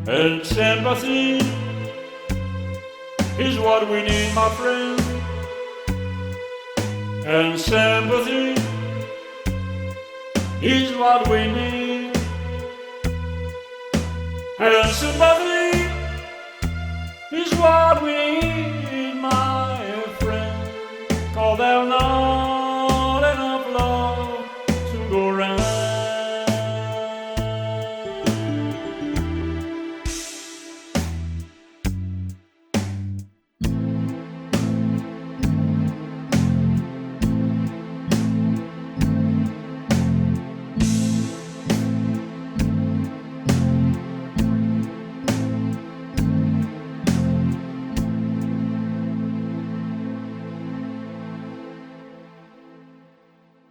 And sympathy is what we need, my friend. And sympathy is what we need. And sympathy is what we need.